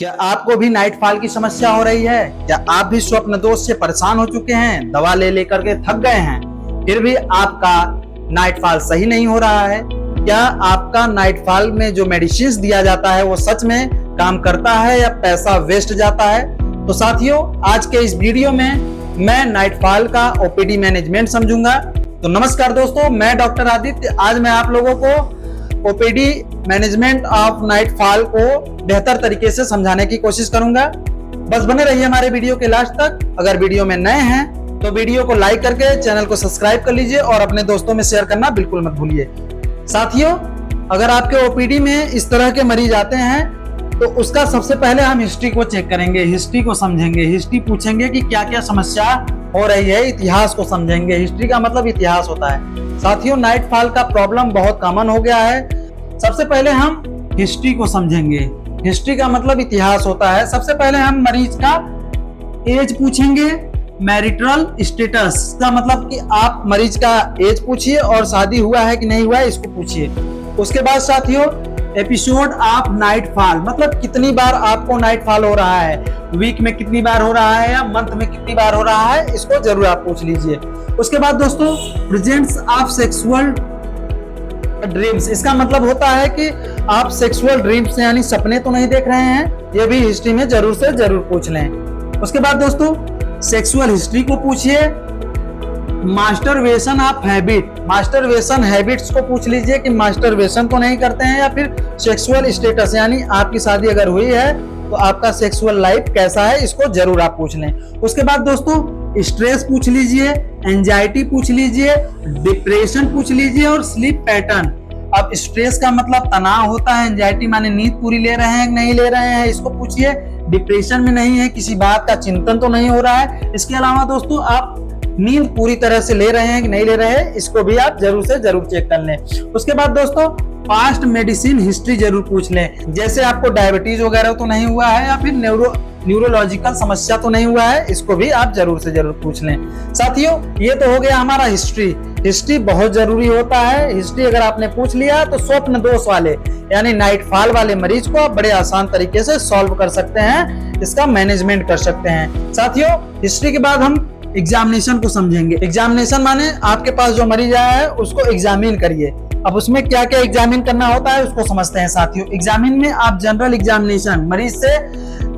क्या आपको भी नाइट फॉल की समस्या हो रही है? क्या आप भी स्वप्न दोष से परेशान हो चुके हैं, दवा ले लेकर के थक गए हैं, फिर भी आपका नाइट फॉल सही नहीं हो रहा है? क्या आपका नाइट फॉल में जो मेडिसिन दिया जाता है वो सच में काम करता है या पैसा वेस्ट जाता है? तो साथियों, आज के इस वीडियो में मैं नाइट फॉल का ओपीडी मैनेजमेंट समझूंगा। तो नमस्कार दोस्तों, मैं डॉक्टर आदित्य। आज मैं आप लोगों को OPD management of night fall को बेहतर तरीके से समझाने की कोशिश करूंगा। बस बने रहिए हमारे वीडियो के लास्ट तक। अगर वीडियो में नए हैं तो वीडियो को लाइक करके चैनल को सब्सक्राइब कर लीजिए और अपने दोस्तों में शेयर करना बिल्कुल मत भूलिए। साथियों, अगर आपके ओपीडी में इस तरह के मरीज आते हैं तो उसका सबसे पहले हम हिस्ट्री को चेक करेंगे, हिस्ट्री को समझेंगे, हिस्ट्री पूछेंगे कि क्या क्या समस्या हो रही है, इतिहास को समझेंगे। हिस्ट्री का मतलब इतिहास होता है। साथियों, नाइट फॉल का प्रॉब्लम बहुत कॉमन हो गया है। सबसे पहले हम हिस्ट्री को समझेंगे। हिस्ट्री का मतलब इतिहास होता है। सबसे पहले हम मरीज का एज पूछेंगे, मैरिटल स्टेटस का मतलब कि आप मरीज का एज पूछिए और शादी हुआ है कि नहीं हुआ है इसको पूछिए। उसके बाद साथियों, एपिसोड ऑफ नाइट फॉल मतलब कितनी बार आपको नाइट फॉल हो रहा है, वीक में कितनी बार हो रहा है या मंथ में कितनी बार हो रहा है, इसको जरूर आप पूछ लीजिए। उसके बाद दोस्तों, प्रेजेंस ऑफ सेक्सुअल ड्रीम्स, इसका मतलब होता है कि आप सेक्सुअल ड्रीम्स यानी सपने तो नहीं देख रहे हैं, ये भी हिस्ट्री में जरूर से जरूर पूछ लें। उसके बाद दोस्तों, सेक्सुअल हिस्ट्री को पूछिए। मास्टरवेशन ऑफ हैबिट, मास्टरवेशन हैबिट्स को पूछ लीजिए कि मास्टरवेशन तो नहीं करते हैं, या फिर सेक्सुअल स्टेटस यानी आपकी शादी अगर हुई है तो आपका सेक्सुअल लाइफ कैसा है, इसको जरूर आप पूछ लें। उसके बाद दोस्तों, स्ट्रेस पूछ लीजिए, एंजाइटी पूछ लीजिए, डिप्रेशन पूछ लीजिए और स्लीप पैटर्न। अब स्ट्रेस का मतलब तनाव होता है, एंजाइटी माने नींद पूरी ले रहे हैं कि नहीं ले रहे हैं, इसको पूछिए। डिप्रेशन में नहीं है, किसी बात का चिंतन तो नहीं हो रहा है। इसके अलावा दोस्तों, आप नींद पूरी तरह से ले रहे हैं कि नहीं ले रहे हैं, इसको भी आप जरूर से जरूर चेक कर लें। उसके बाद दोस्तों, पास्ट मेडिसिन हिस्ट्री जरूर पूछ लें, जैसे आपको डायबिटीज वगैरह तो नहीं हुआ है या फिर न्यूरोलॉजिकल समस्या तो नहीं हुआ है, इसको भी आप जरूर से जरूर पूछ लें। साथियों, ये तो हो गया हमारा हिस्ट्री। हिस्ट्री बहुत जरूरी होता है। हिस्ट्री अगर आपने पूछ लिया तो स्वप्न दोष वाले यानी नाइट फॉल वाले मरीज को आप बड़े आसान तरीके से सॉल्व कर सकते हैं, इसका मैनेजमेंट कर सकते हैं। साथियों, हिस्ट्री के बाद हम एग्जामिनेशन को समझेंगे। एग्जामिनेशन माने आपके पास जो मरीज आया है उसको एग्जामिन करिए। अब उसमें क्या क्या एग्जामिन करना होता है उसको समझते हैं। साथियों, एग्जामिन में आप जनरल एग्जामिनेशन, मरीज से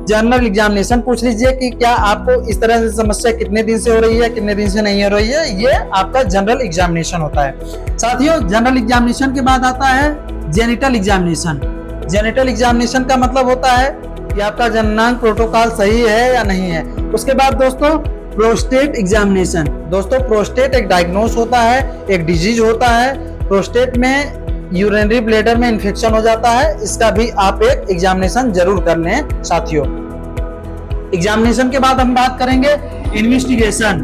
जनरल एग्जामिनेशन पूछ लीजिए कि क्या आपको इस तरह से समस्या कितने दिन से हो रही है, कितने दिन से नहीं हो रही है, ये आपका जनरल एग्जामिनेशन होता है। साथियों, जनरल एग्जामिनेशन के बाद आता है जेनिटल एग्जामिनेशन। जेनिटल एग्जामिनेशन का मतलब होता है कि आपका जननांग प्रोटोकॉल सही है या नहीं है। उसके बाद दोस्तों, प्रोस्टेट एग्जामिनेशन। दोस्तों, प्रोस्टेट एक डायग्नोस होता है, एक डिजीज होता है। प्रोस्टेट में यूरिनरी ब्लैडर में इन्फेक्शन हो जाता है, इसका भी आप एक एग्जामिनेशन जरूर कर लें। साथियों, एग्जामिनेशन के बाद हम बात करेंगे इन्वेस्टिगेशन,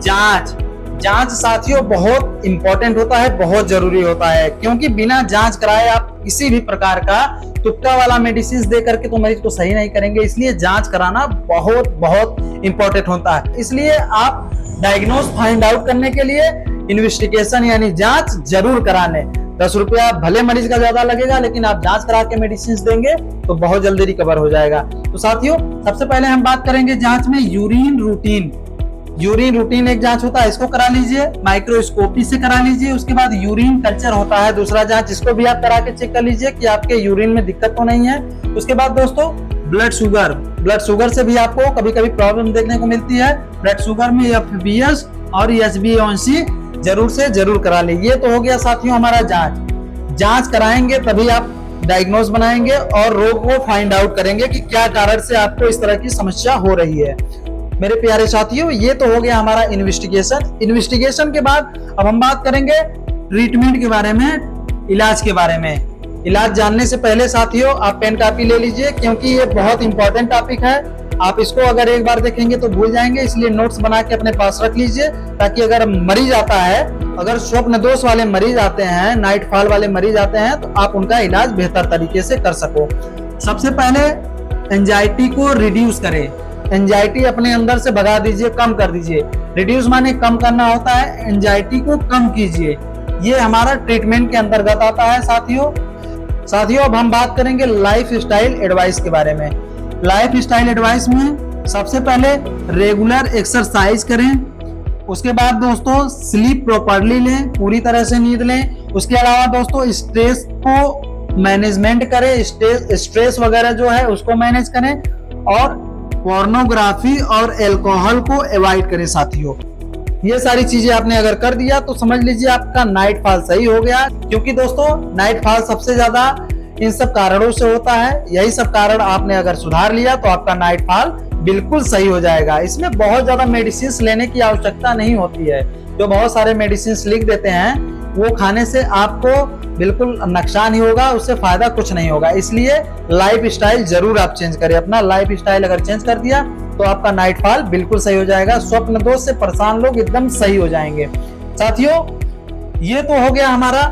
जांच। जांच साथियों बहुत इंपॉर्टेंट होता है, बहुत जरूरी होता है, क्योंकि बिना जांच कराए आप किसी भी प्रकार का तुक्का वाला मेडिसिन दे करके तो मरीज को सही नहीं करेंगे। इसलिए जांच कराना बहुत बहुत इंपॉर्टेंट होता है। इसलिए आप डायग्नोस फाइंड आउट करने के लिए इन्वेस्टिगेशन यानी जांच जरूर करा लें। 10 रुपया भले मरीज का ज्यादा लगेगा, लेकिन आप जांच करा के मेडिसिन देंगे तो बहुत जल्दी रिकवर हो जाएगा। तो साथियों, सबसे पहले हम बात करेंगे जांच में यूरिन रूटीन। यूरिन रूटीन एक जांच होता है, इसको करा लीजिए, माइक्रोस्कोपी से करा लीजिए। उसके बाद यूरिन कल्चर होता है, दूसरा जांच, इसको भी आप करा के चेक कर लीजिए कि आपके यूरिन में दिक्कत तो नहीं है। उसके बाद दोस्तों, ब्लड शुगर। ब्लड शुगर से भी आपको कभी कभी प्रॉब्लम देखने को मिलती है। ब्लड शुगर में FBS और HbA1c जरूर से जरूर करा ले। ये तो हो गया साथियों हमारा जांच। जांच कराएंगे तभी आप डायग्नोस बनाएंगे और रोग को फाइंड आउट करेंगे कि क्या कारण से आपको इस तरह की समस्या हो रही है। मेरे प्यारे साथियों, ये तो हो गया हमारा इन्वेस्टिगेशन। इन्वेस्टिगेशन के बाद अब हम बात करेंगे ट्रीटमेंट के बारे में, इलाज के बारे में। इलाज जानने से पहले साथियों, आप पेन कॉपी ले लीजिए, क्योंकि ये बहुत इंपॉर्टेंट टॉपिक है। आप इसको अगर एक बार देखेंगे तो भूल जाएंगे, इसलिए नोट्स बना के अपने पास रख लीजिए, ताकि अगर मरीज आता है, अगर स्वप्न दोष वाले मरीज आते हैं, नाइट फॉल वाले मरीज आते हैं, तो आप उनका इलाज बेहतर तरीके से कर सको। सबसे पहले एंजाइटी को रिड्यूस करें। एंजाइटी अपने अंदर से भगा दीजिए, कम कर दीजिए। रिड्यूस माने कम करना होता है, एंजाइटी को कम कीजिए। ये हमारा ट्रीटमेंट के अंतर्गत आता है। साथियों, अब हम बात करेंगे लाइफ स्टाइल एडवाइस के बारे में। लाइफ स्टाइल एडवाइस में सबसे पहले रेगुलर एक्सरसाइज करें। उसके बाद दोस्तों स्लीप प्रॉपरली लें, पूरी तरह से नींद लें। उसके अलावा दोस्तों स्ट्रेस को मैनेजमेंट करें, स्ट्रेस वगैरह जो है उसको मैनेज करें, और पोर्नोग्राफी और अल्कोहल को अवॉइड करें साथियों। ये सारी चीजें आपने अगर कर दिया तो समझ लीजिए आपका नाइट फॉल सही हो गया। क्योंकि दोस्तों नाइट फॉल सबसे ज्यादा इन सब कारणों से होता है। यही सब कारण आपने अगर सुधार लिया तो आपका नाइट फॉल बिल्कुल सही हो जाएगा। इसमें बहुत ज्यादा मेडिसिन लेने की आवश्यकता नहीं होती है। जो बहुत सारे मेडिसिन लिख देते हैं वो खाने से आपको बिल्कुल नुकसान ही होगा, उससे फायदा कुछ नहीं होगा। इसलिए लाइफ स्टाइल जरूर आप चेंज करें। अपना लाइफ स्टाइल अगर चेंज कर दिया तो आपका नाइट फॉल बिल्कुल सही हो जाएगा। स्वप्न दोष से परेशान लोग एकदम सही हो जाएंगे। साथियों ये तो हो गया हमारा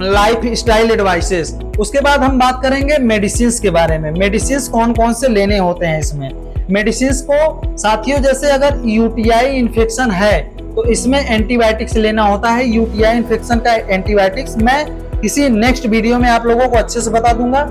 लाइफ स्टाइल एडवाइसेस। उसके बाद हम बात करेंगे मेडिसिन के बारे में। मेडिसिन कौन कौन से लेने होते हैं इसमें। मेडिसिन को साथियों जैसे अगर यूटीआई इन्फेक्शन है तो इसमें एंटीबायोटिक्स लेना होता है। यूटीआई इन्फेक्शन का एंटीबायोटिक्स मैं किसी नेक्स्ट वीडियो में आप लोगों को अच्छे से बता दूंगा।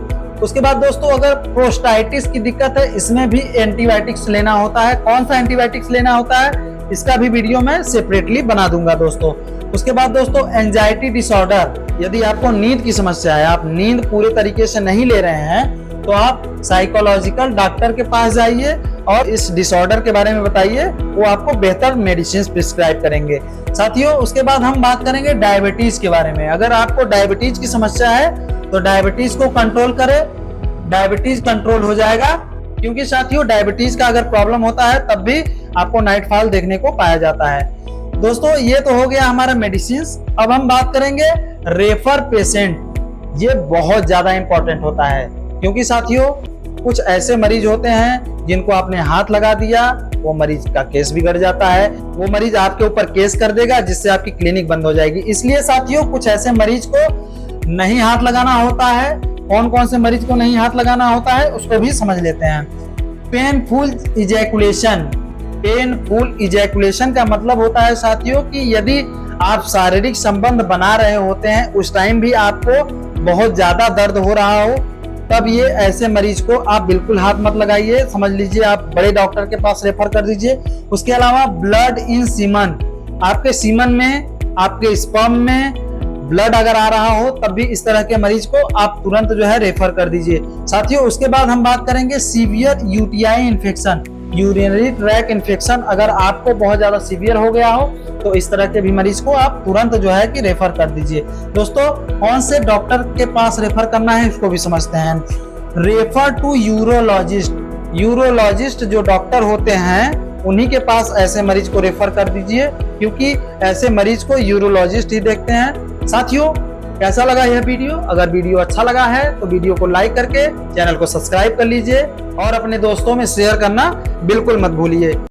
उसके बाद दोस्तों अगर प्रोस्टाइटिस की दिक्कत है इसमें भी एंटीबायोटिक्स लेना होता है। कौन सा एंटीबायोटिक्स लेना होता है इसका भी वीडियो मैं सेपरेटली बना दूंगा दोस्तों। उसके बाद दोस्तों एंजाइटी डिसऑर्डर, यदि आपको नींद की समस्या है, आप नींद पूरे तरीके से नहीं ले रहे हैं तो आप साइकोलॉजिकल डॉक्टर के पास जाइए और इस डिसऑर्डर के बारे में बताइए, वो आपको बेहतर मेडिसिन प्रिस्क्राइब करेंगे। साथियों उसके बाद हम बात करेंगे डायबिटीज के बारे में। अगर आपको डायबिटीज की समस्या है तो डायबिटीज को कंट्रोल करें, डायबिटीज कंट्रोल हो जाएगा। क्योंकि साथियों डायबिटीज का अगर प्रॉब्लम होता है तब भी आपको नाइट फॉल देखने को पाया जाता है। दोस्तों ये तो हो गया हमारा मेडिसिन। अब हम बात करेंगे रेफर पेशेंट। ये बहुत ज्यादा इंपॉर्टेंट होता है क्योंकि साथियों कुछ ऐसे मरीज होते हैं जिनको आपने हाथ लगा दिया, वो मरीज का केस बिगड़ जाता है, वो मरीज आपके ऊपर केस कर देगा जिससे आपकी क्लिनिक बंद हो जाएगी। इसलिए साथियों कुछ ऐसे मरीज को नहीं हाथ लगाना होता है। कौन कौन से मरीज को नहीं हाथ लगाना होता है उसको भी समझ लेते हैं। Painful ejaculation. पेनफुल इजैकुलेशन का मतलब होता है साथियों कि यदि आप शारीरिक संबंध बना रहे होते हैं उस टाइम भी आपको बहुत ज्यादा दर्द हो रहा हो, तब ये ऐसे मरीज को आप बिल्कुल हाथ मत लगाइए। समझ लीजिए आप बड़े डॉक्टर के पास रेफर कर दीजिए। उसके अलावा ब्लड इन सीमन, आपके सीमन में, आपके स्पर्म में ब्लड अगर आ रहा हो तब भी इस तरह के मरीज को आप तुरंत जो है रेफर कर दीजिए। साथियों उसके बाद हम बात करेंगे severe UTI infection, urinary track infection. अगर आपको बहुत ज्यादा सीवियर हो गया हो तो इस तरह के भी मरीज को आप तुरंत जो है कि रेफर कर दीजिए। दोस्तों कौन से डॉक्टर के पास रेफर करना है इसको भी समझते हैं। Refer to urologist. यूरोलॉजिस्ट जो डॉक्टर होते हैं उन्हीं के पास ऐसे मरीज को रेफर कर दीजिए क्योंकि ऐसे मरीज को यूरोलॉजिस्ट ही देखते हैं। साथियों कैसा लगा यह वीडियो? अगर वीडियो अच्छा लगा है तो वीडियो को लाइक करके चैनल को सब्सक्राइब कर लीजिए और अपने दोस्तों में शेयर करना बिल्कुल मत भूलिए।